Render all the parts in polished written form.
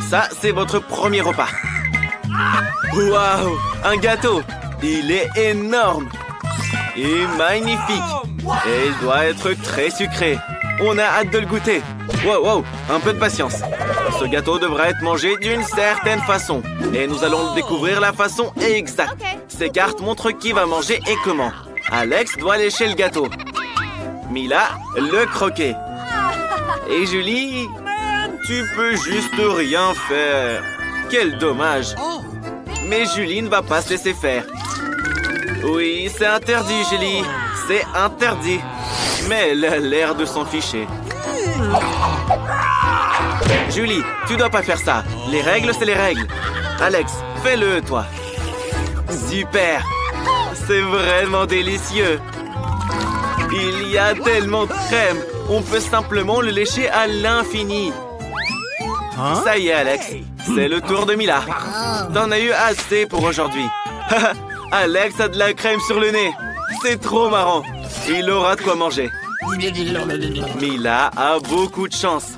Ça, c'est votre premier repas. Waouh, un gâteau. Il est énorme et magnifique. Et il doit être très sucré. On a hâte de le goûter. Wow, wow, un peu de patience. Ce gâteau devra être mangé d'une certaine façon. Et nous allons découvrir la façon exacte. Ces cartes montrent qui va manger et comment. Alex doit lécher le gâteau. Mila, le croquer. Et Julie, tu peux juste rien faire. Quel dommage. Mais Julie ne va pas se laisser faire. Oui, c'est interdit, Julie. C'est interdit. Mais elle a l'air de s'en ficher. Julie, tu dois pas faire ça. Les règles, c'est les règles. Alex, fais-le, toi. Super. C'est vraiment délicieux. Il y a tellement de crème. On peut simplement le lécher à l'infini. Ça y est, Alex. C'est le tour de Mila. T'en as eu assez pour aujourd'hui. Alex a de la crème sur le nez. C'est trop marrant. Il aura de quoi manger. Mila a beaucoup de chance.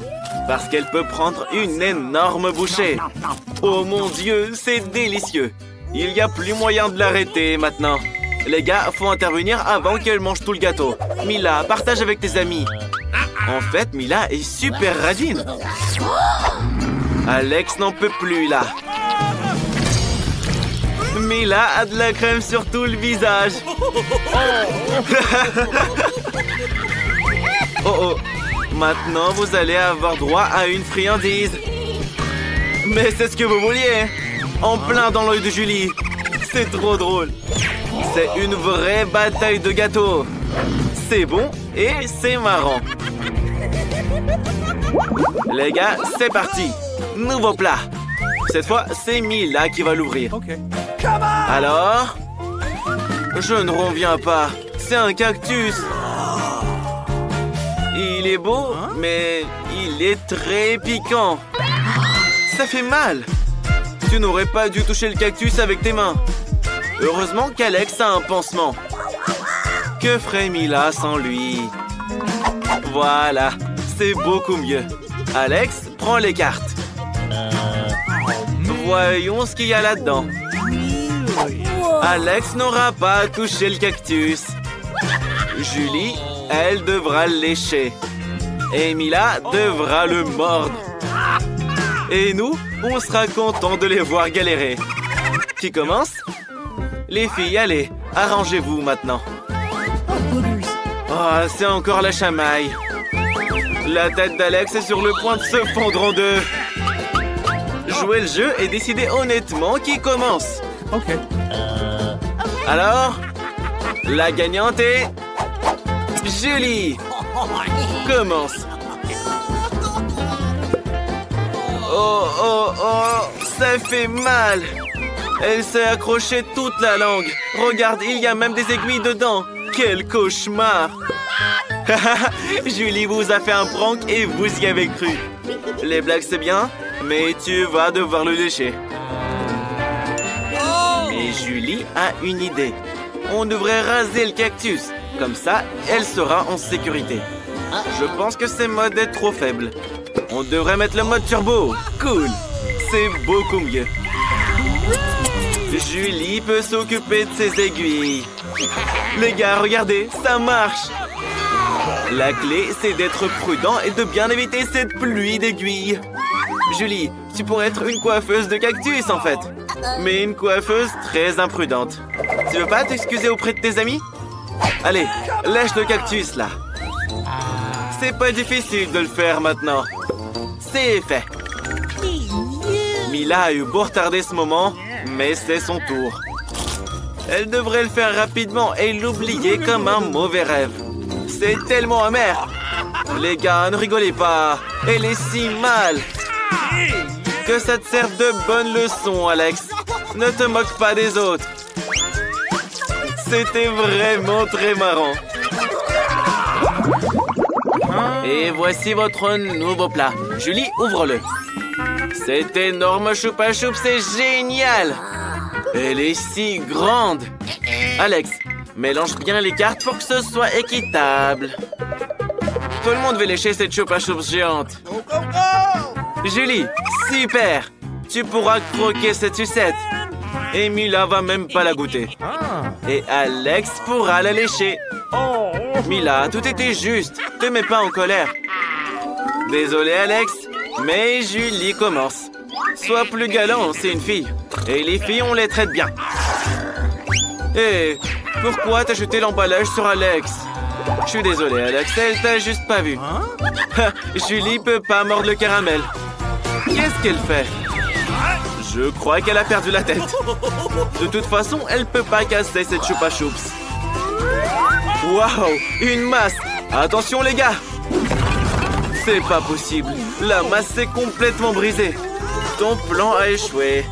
Parce qu'elle peut prendre une énorme bouchée. Oh mon Dieu, c'est délicieux. Il n'y a plus moyen de l'arrêter maintenant. Les gars, faut intervenir avant qu'elle mange tout le gâteau. Mila, partage avec tes amis. En fait, Mila est super radine. Alex n'en peut plus là. Mila a de la crème sur tout le visage. Oh oh. Maintenant, vous allez avoir droit à une friandise. Mais c'est ce que vous vouliez. En plein dans l'œil de Julie. C'est trop drôle. C'est une vraie bataille de gâteaux. C'est bon et c'est marrant. Les gars, c'est parti. Nouveau plat. Cette fois, c'est Mila qui va l'ouvrir. Alors? Je ne reviens pas. C'est un cactus. Il est beau, mais il est très piquant. Ça fait mal. Tu n'aurais pas dû toucher le cactus avec tes mains. Heureusement qu'Alex a un pansement. Que ferait Mila sans lui? Voilà, c'est beaucoup mieux. Alex, prends les cartes. Voyons ce qu'il y a là-dedans. Alex n'aura pas touché le cactus. Julie, elle devra le lécher. Et Mila devra le mordre. Et nous, on sera contents de les voir galérer. Qui commence? Les filles, allez, arrangez-vous maintenant. Oh, c'est encore la chamaille. La tête d'Alex est sur le point de se fondre en deux. Jouez le jeu et décidez honnêtement qui commence. Alors, la gagnante est... Julie. Commence. Oh, oh, oh, ça fait mal. Elle s'est accrochée toute la langue. Regarde, il y a même des aiguilles dedans. Quel cauchemar. Julie vous a fait un prank et vous y avez cru. Les blagues, c'est bien, mais tu vas devoir le lécher. Et Julie a une idée. On devrait raser le cactus. Comme ça, elle sera en sécurité. Je pense que ce mode est trop faible. On devrait mettre le mode turbo. Cool. C'est beaucoup mieux. Julie peut s'occuper de ses aiguilles. Les gars, regardez, ça marche. La clé, c'est d'être prudent et de bien éviter cette pluie d'aiguilles. Julie, tu pourrais être une coiffeuse de cactus, en fait. Mais une coiffeuse très imprudente. Tu veux pas t'excuser auprès de tes amis? Allez, lâche le cactus, là. C'est pas difficile de le faire maintenant. C'est fait. Mila a eu beau retarder ce moment, mais c'est son tour. Elle devrait le faire rapidement et l'oublier comme un mauvais rêve. C'est tellement amer. Les gars, ne rigolez pas. Elle est si mal. Que ça te serve de bonne leçon, Alex. Ne te moque pas des autres. C'était vraiment très marrant. Et voici votre nouveau plat. Julie, ouvre-le. Cet énorme choupa choup, c'est génial. Elle est si grande. Alex, mélange bien les cartes pour que ce soit équitable. Tout le monde veut lécher cette choupa choup géante. Julie, Super! Tu pourras croquer cette sucette. Et Mila va même pas la goûter. Et Alex pourra la lécher. Mila, tout était juste. Te mets pas en colère. Désolé, Alex, mais Julie commence. Sois plus galant, c'est une fille. Et les filles, on les traite bien. Hé, pourquoi t'as jeté l'emballage sur Alex? Je suis désolé, Alex, elle t'a juste pas vu. Julie peut pas mordre le caramel. Qu'est-ce qu'elle fait? Je crois qu'elle a perdu la tête. De toute façon, elle peut pas casser cette Chupa Chups. Waouh, une masse! Attention, les gars! C'est pas possible. La masse est complètement brisée. Ton plan a échoué.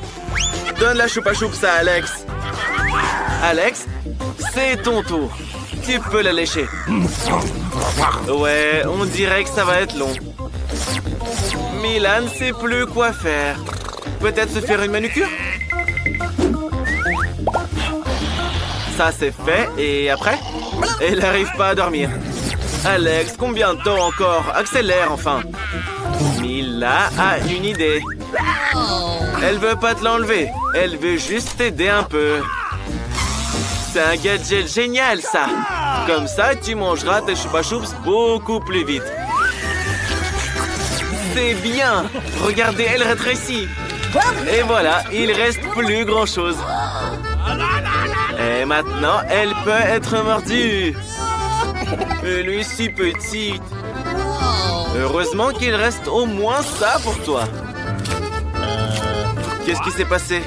Donne la Chupa Chups à Alex. Alex, c'est ton tour. Tu peux la lécher. Ouais, on dirait que ça va être long. Mila ne sait plus quoi faire. Peut-être se faire une manucure? Ça, c'est fait. Et après? Elle n'arrive pas à dormir. Alex, combien de temps encore? Accélère, enfin. Mila a une idée. Elle veut pas te l'enlever. Elle veut juste t'aider un peu. C'est un gadget génial, ça. Comme ça, tu mangeras tes Chupa Chups beaucoup plus vite. C'est bien. Regardez, elle rétrécit. Et voilà, il reste plus grand-chose. Et maintenant, elle peut être mordue. Elle est si petite. Heureusement qu'il reste au moins ça pour toi. Qu'est-ce qui s'est passé?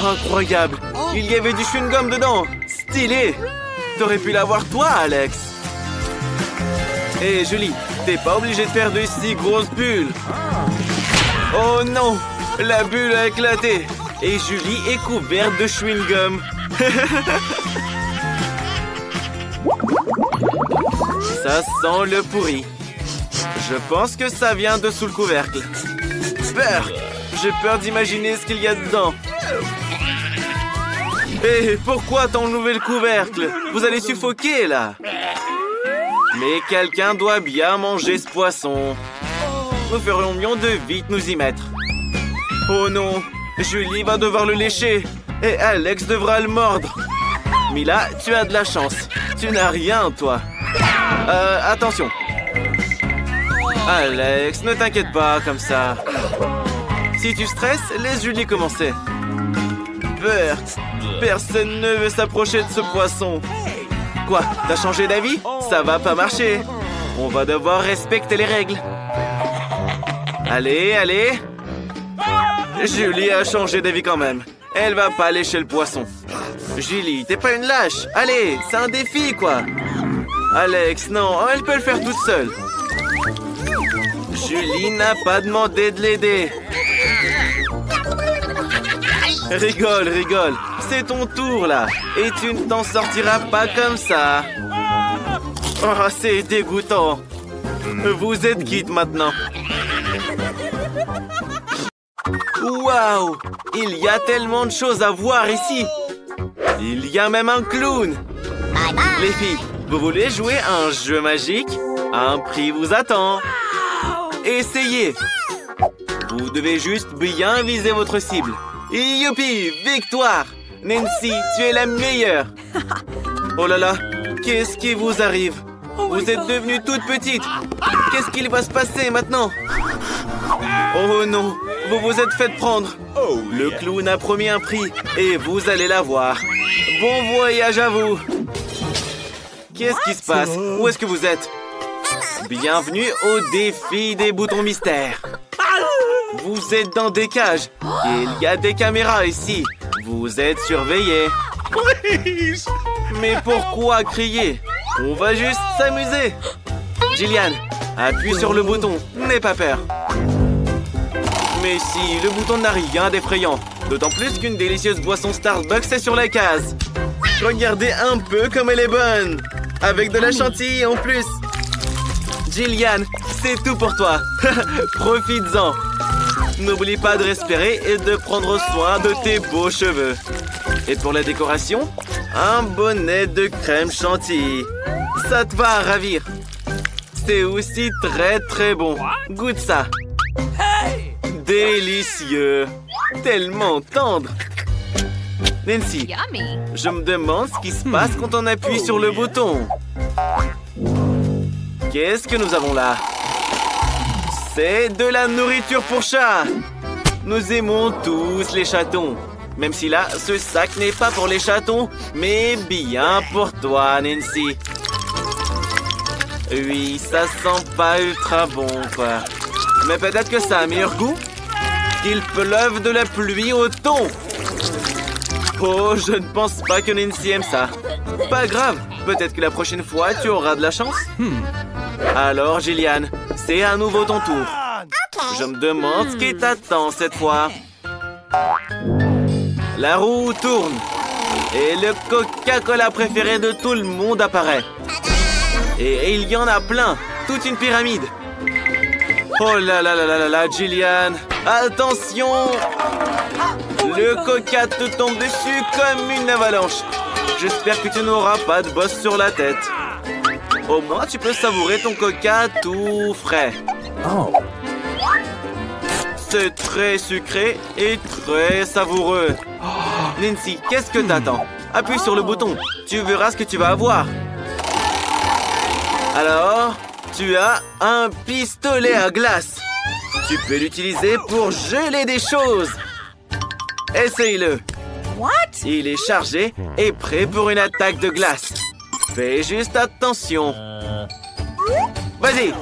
Incroyable. Il y avait du chewing-gum dedans. Stylé. T'aurais pu l'avoir toi, Alex. Hé, Julie, t'es pas obligé de faire de si grosses bulles. Oh non, la bulle a éclaté. Et Julie est couverte de chewing-gum. Ça sent le pourri. Je pense que ça vient de sous le couvercle. Peur! J'ai peur d'imaginer ce qu'il y a dedans. Hé, pourquoi t'enlever le couvercle? Vous allez suffoquer, là. Mais quelqu'un doit bien manger ce poisson. Nous ferions mieux de vite nous y mettre. Oh non, Julie va devoir le lécher. Et Alex devra le mordre. Mila, tu as de la chance. Tu n'as rien, toi. Attention. Alex, ne t'inquiète pas comme ça. Si tu stresses, laisse Julie commencer. Peur. Personne ne veut s'approcher de ce poisson. Quoi? T'as changé d'avis? Ça va pas marcher. On va devoir respecter les règles. Allez, allez. Julie a changé d'avis quand même. Elle va pas lécher le poisson. Julie, t'es pas une lâche. Allez, c'est un défi, quoi. Alex, non, elle peut le faire toute seule. Julie n'a pas demandé de l'aider. Rigole, rigole. C'est ton tour, là. Et tu ne t'en sortiras pas comme ça. Oh, c'est dégoûtant. Vous êtes quitte maintenant. Waouh! Il y a tellement de choses à voir ici. Il y a même un clown. Les filles, vous voulez jouer à un jeu magique? Un prix vous attend. Essayez. Vous devez juste bien viser votre cible. Youpi! Victoire! Nancy, tu es la meilleure. Oh là là, qu'est-ce qui vous arrive? Vous êtes devenue toute petite. Qu'est-ce qu'il va se passer maintenant? Oh non, vous vous êtes fait prendre. Le clown a promis un prix et vous allez l'avoir. Bon voyage à vous. Qu'est-ce qui se passe? Où est-ce que vous êtes? Bienvenue au défi des boutons mystères. Vous êtes dans des cages. Il y a des caméras ici. Vous êtes surveillés. Mais pourquoi crier? On va juste s'amuser. Jillian, appuie sur le bouton. N'aie pas peur. Mais si, le bouton n'a rien d'effrayant. D'autant plus qu'une délicieuse boisson Starbucks est sur la case. Regardez un peu comme elle est bonne. Avec de la chantilly en plus. Jillian, c'est tout pour toi. Profites-en. N'oublie pas de respirer et de prendre soin de tes beaux cheveux. Et pour la décoration, un bonnet de crème chantilly. Ça te va à ravir. C'est aussi très très bon. Goûte ça. Délicieux! Tellement tendre! Nancy, Yummy. je me demande ce qui se passe quand on appuie sur le bouton. Qu'est-ce que nous avons là? C'est de la nourriture pour chat! Nous aimons tous les chatons. Même si là, ce sac n'est pas pour les chatons, mais bien pour toi, Nancy. Oui, ça sent pas ultra bon, quoi. Mais peut-être que ça a un meilleur goût? Qu'il pleuve de la pluie au thon! Oh, je ne pense pas que Nancy aime ça. Pas grave, peut-être que la prochaine fois, tu auras de la chance. Alors, Gillian, c'est à nouveau ton tour. Je me demande ce qui t'attend cette fois. La roue tourne. Et le Coca-Cola préféré de tout le monde apparaît. Et il y en a plein. Toute une pyramide. Oh là là là là là là, Gillian. Attention! Le Coca te tombe dessus comme une avalanche. J'espère que tu n'auras pas de bosse sur la tête. Au moins, tu peux savourer ton Coca tout frais. Oh. C'est très sucré et très savoureux. Nancy, qu'est-ce que t'attends? Appuie sur le bouton. Tu verras ce que tu vas avoir. Alors, tu as un pistolet à glace. Tu peux l'utiliser pour geler des choses. Essaye-le. Il est chargé et prêt pour une attaque de glace. Fais juste attention. Vas-y.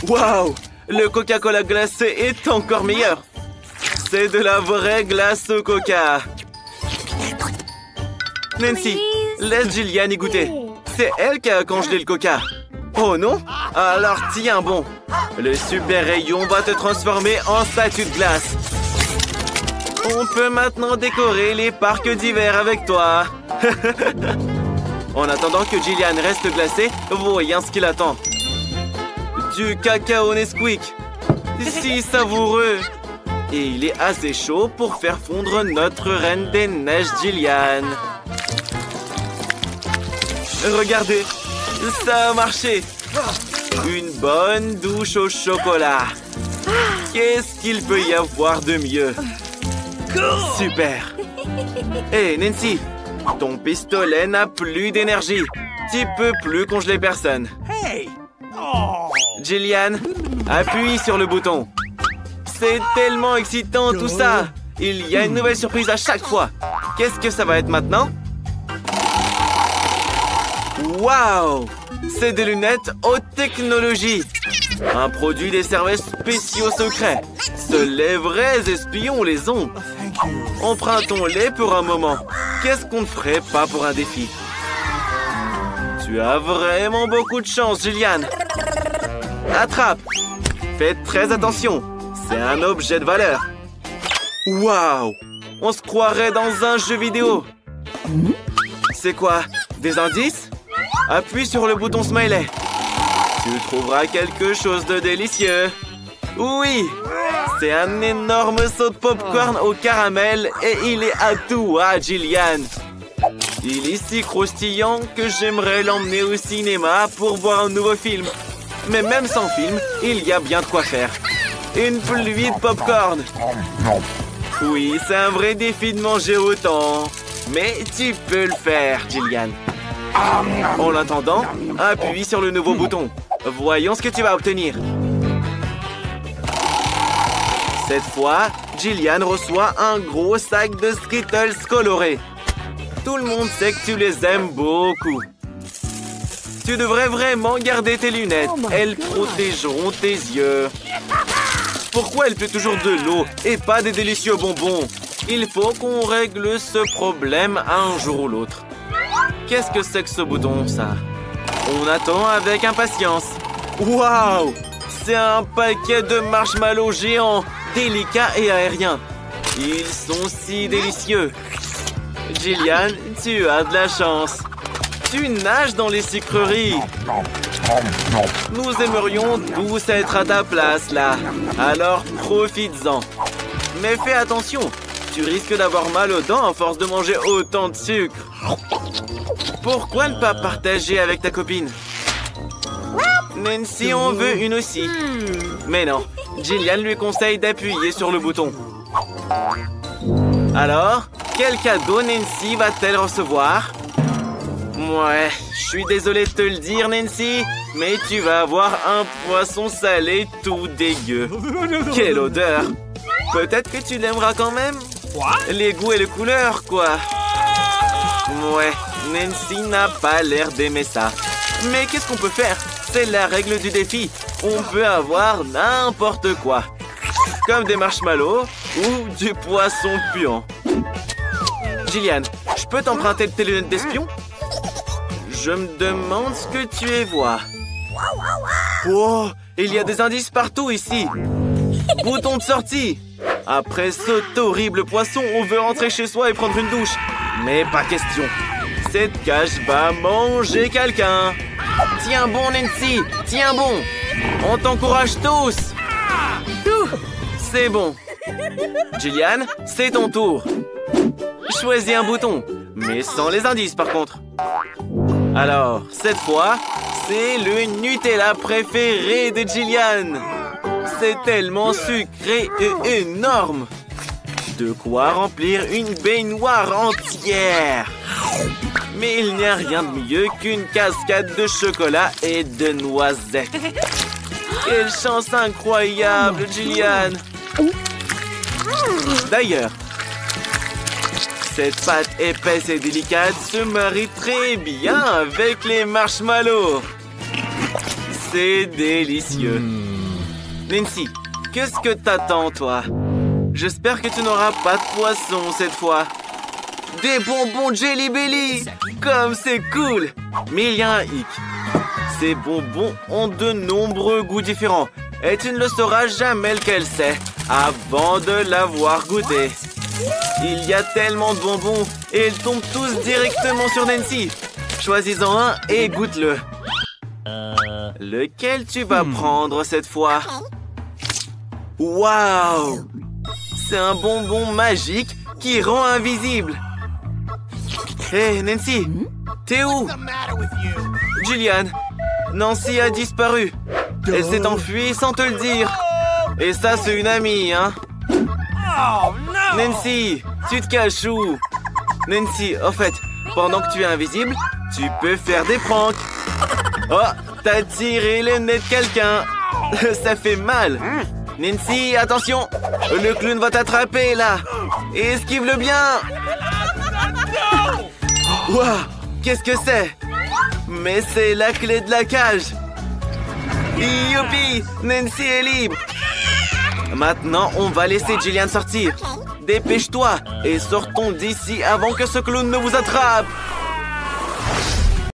Waouh! Le Coca-Cola glacé est encore meilleur. C'est de la vraie glace au coca. Nancy, laisse Gillian y goûter. C'est elle qui a congelé le coca. Oh non? Alors tiens bon. Le super rayon va te transformer en statue de glace. On peut maintenant décorer les parcs d'hiver avec toi. En attendant que Gillian reste glacée, voyons ce qu'il attend. Du cacao Nesquik. Si savoureux. Et il est assez chaud pour faire fondre notre reine des neiges, Gillian. Regardez, ça a marché. Une bonne douche au chocolat. Qu'est-ce qu'il peut y avoir de mieux? Super. Hé, Nancy, ton pistolet n'a plus d'énergie. Tu peux plus congeler personne. Gillian, appuie sur le bouton. C'est tellement excitant tout ça. Il y a une nouvelle surprise à chaque fois. Qu'est-ce que ça va être maintenant? Waouh! C'est des lunettes haute technologie. Un produit des services spéciaux secrets. Seuls les vrais espions les ont. Empruntons-les pour un moment. Qu'est-ce qu'on ne ferait pas pour un défi? Tu as vraiment beaucoup de chance, Gillian. Attrape! Faites très attention. C'est un objet de valeur. Waouh! On se croirait dans un jeu vidéo. C'est quoi? Des indices? Appuie sur le bouton smiley. Tu trouveras quelque chose de délicieux. Oui! C'est un énorme saut de popcorn au caramel et il est à toi, Gillian. Il est si croustillant que j'aimerais l'emmener au cinéma pour voir un nouveau film. Mais même sans film, il y a bien de quoi faire. Une pluie de popcorn. Oui, c'est un vrai défi de manger autant. Mais tu peux le faire, Gillian. En l'attendant, appuie sur le nouveau bouton. Voyons ce que tu vas obtenir. Cette fois, Gillian reçoit un gros sac de Skittles colorés. Tout le monde sait que tu les aimes beaucoup. Tu devrais vraiment garder tes lunettes. Elles protégeront tes yeux. Pourquoi il pleut toujours de l'eau et pas des délicieux bonbons? Il faut qu'on règle ce problème un jour ou l'autre. Qu'est-ce que c'est que ce bouton, ça? On attend avec impatience. Waouh! C'est un paquet de marshmallows géants, délicats et aériens. Ils sont si délicieux. Gillian, tu as de la chance. Tu nages dans les sucreries. Nous aimerions tous être à ta place, là. Alors, profites-en. Mais fais attention. Tu risques d'avoir mal aux dents à force de manger autant de sucre. Pourquoi ne pas partager avec ta copine? Nancy en veut une aussi. Mais non, Jillian lui conseille d'appuyer sur le bouton. Alors, quel cadeau Nancy va-t-elle recevoir? Ouais, je suis désolé de te le dire, Nancy, mais tu vas avoir un poisson salé tout dégueu. Quelle odeur! Peut-être que tu l'aimeras quand même? Les goûts et les couleurs, quoi. Ouais, Nancy n'a pas l'air d'aimer ça. Mais qu'est-ce qu'on peut faire? C'est la règle du défi. On peut avoir n'importe quoi. Comme des marshmallows ou du poisson puant. Jillian, je peux t'emprunter tes lunettes d'espion? Je me demande ce que tu y vois. Oh, il y a des indices partout ici. Bouton de sortie. Après cet horrible poisson, on veut rentrer chez soi et prendre une douche. Mais pas question. Cette cage va manger quelqu'un. Tiens bon, Nancy. Tiens bon. On t'encourage tous. C'est bon. Jillian, c'est ton tour. Choisis un bouton, mais sans les indices par contre. Alors, cette fois, c'est le Nutella préféré de Jillian. C'est tellement sucré et énorme. De quoi remplir une baignoire entière. Mais il n'y a rien de mieux qu'une cascade de chocolat et de noisettes. Quelle chance incroyable, Jillian. D'ailleurs, cette pâte épaisse et délicate se marie très bien avec les marshmallows. C'est délicieux. Nancy, qu'est-ce que t'attends, toi? J'espère que tu n'auras pas de poisson cette fois. Des bonbons Jelly Belly! Comme c'est cool! Mais il y a un hic. Ces bonbons ont de nombreux goûts différents. Et tu ne le sauras jamais lequel c'est avant de l'avoir goûté. Il y a tellement de bonbons et ils tombent tous directement sur Nancy. Choisis-en un et goûte-le. Lequel tu vas prendre cette fois? Waouh! C'est un bonbon magique qui rend invisible. Hé, hey, Nancy, t'es où? Jillian, Nancy a disparu. Elle s'est enfuie sans te le dire. Et ça, c'est une amie, hein? Nancy, tu te caches où? Nancy, au fait, pendant que tu es invisible, tu peux faire des pranks. Oh, t'as tiré le nez de quelqu'un. Ça fait mal. Nancy, attention. Le clown va t'attraper, là. Esquive-le bien. Waouh, qu'est-ce que c'est? Mais c'est la clé de la cage. Youpi, Nancy est libre. Maintenant, on va laisser Jillian sortir. Dépêche-toi et sortons d'ici avant que ce clown ne vous attrape.